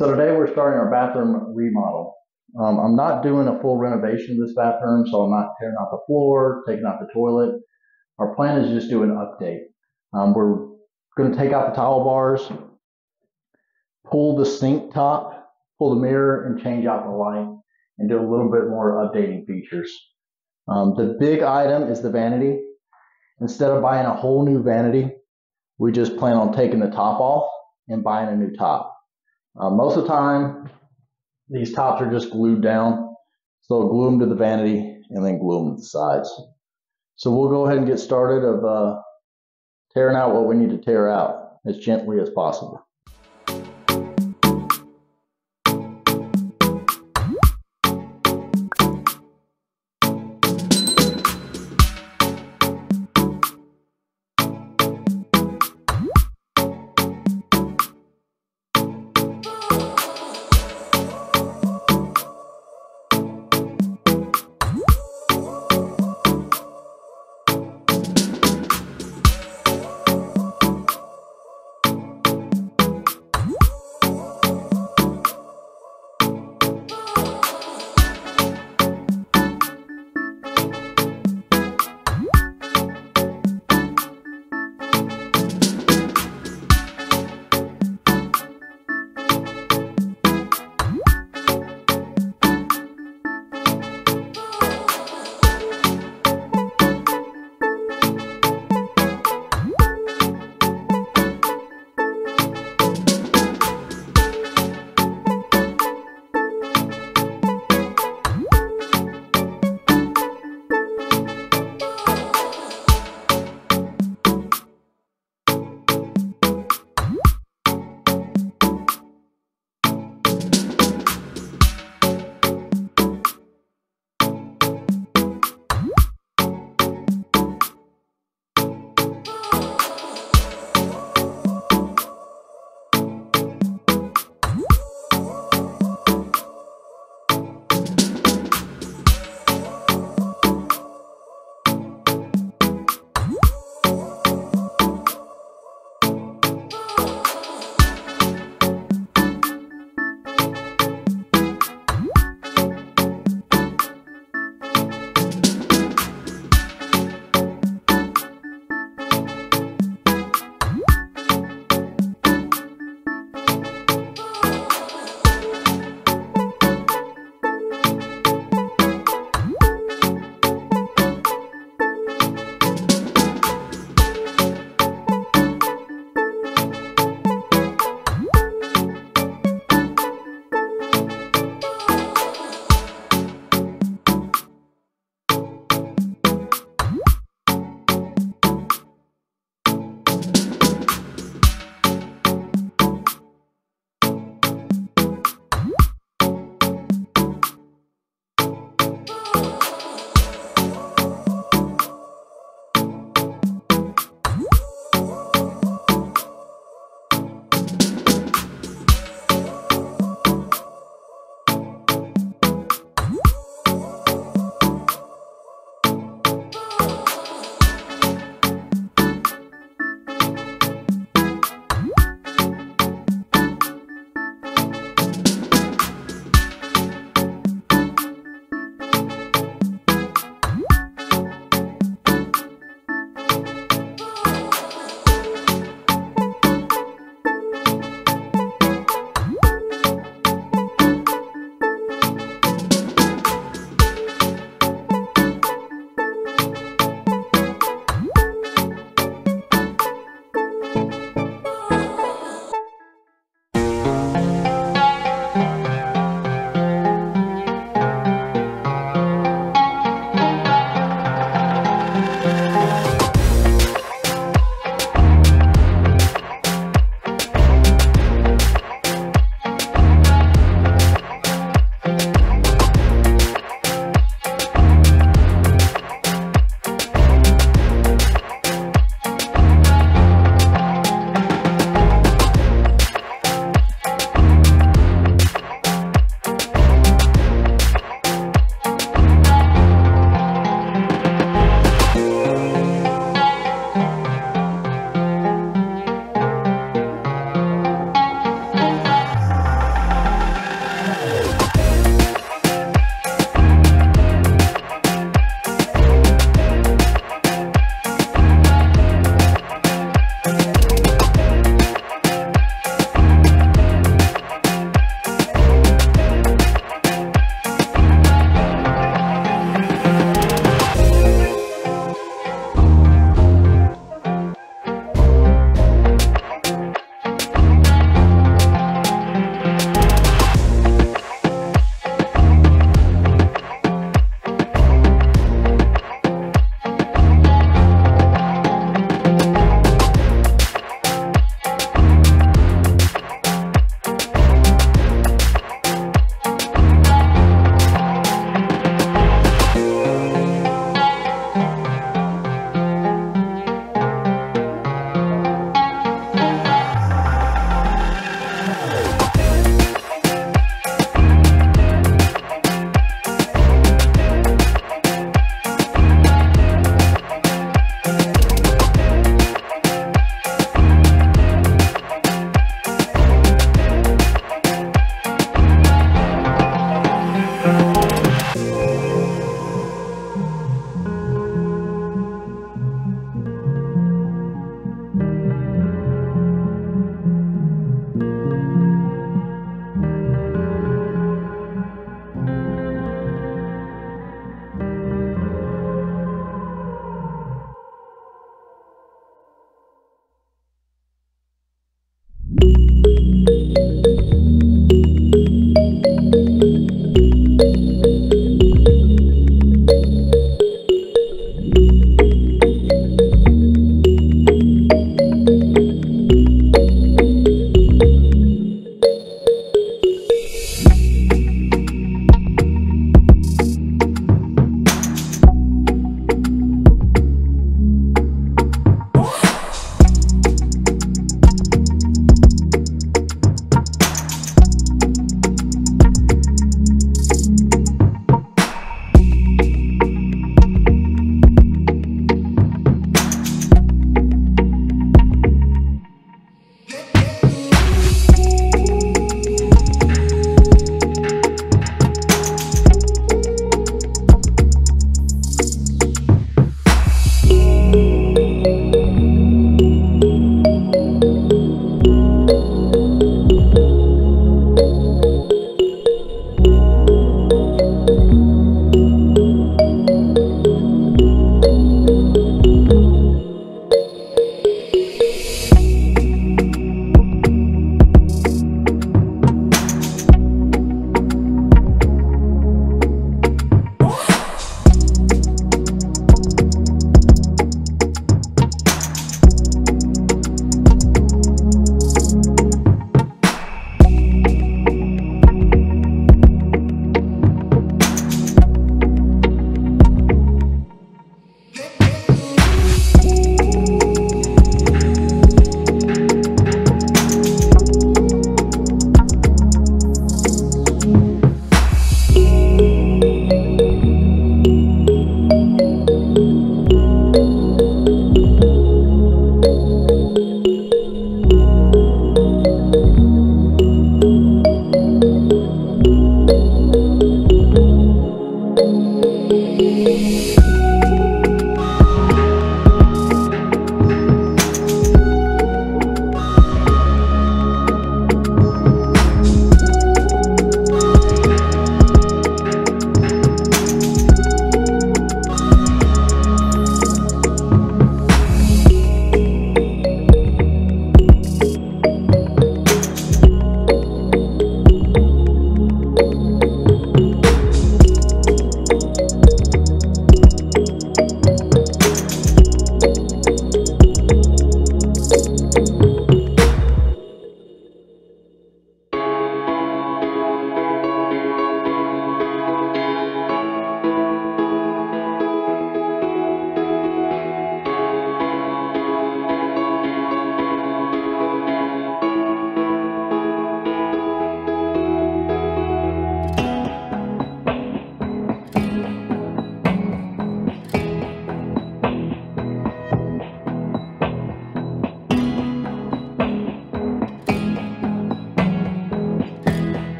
So today we're starting our bathroom remodel. I'm not doing a full renovation of this bathroom, so I'm not tearing out the floor, taking out the toilet. Our plan is just do an update. We're going to take out the towel bars, pull the sink top, pull the mirror, and change out the light, and do a little bit more updating features. The big item is the vanity. Instead of buying a whole new vanity, we just plan on taking the top off and buying a new top. Most of the time, these tops are just glued down. So I'll glue them to the vanity and then glue them to the sides. So we'll go ahead and get started of tearing out what we need to tear out as gently as possible.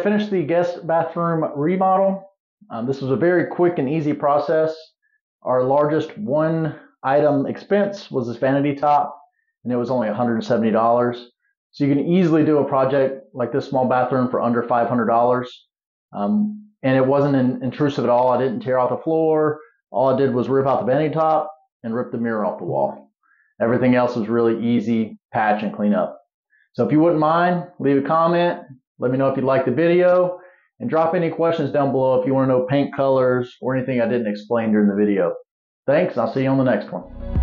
we finished the guest bathroom remodel. This was a very quick and easy process. Our largest one item expense was this vanity top, and it was only $170. So you can easily do a project like this small bathroom for under $500. And it wasn't intrusive at all. I didn't tear out the floor. All I did was rip out the vanity top and rip the mirror off the wall. Everything else was really easy, patch and clean up. So if you wouldn't mind, leave a comment. Let me know if you liked the video, and drop any questions down below if you want to know paint colors or anything I didn't explain during the video. Thanks, I'll see you on the next one.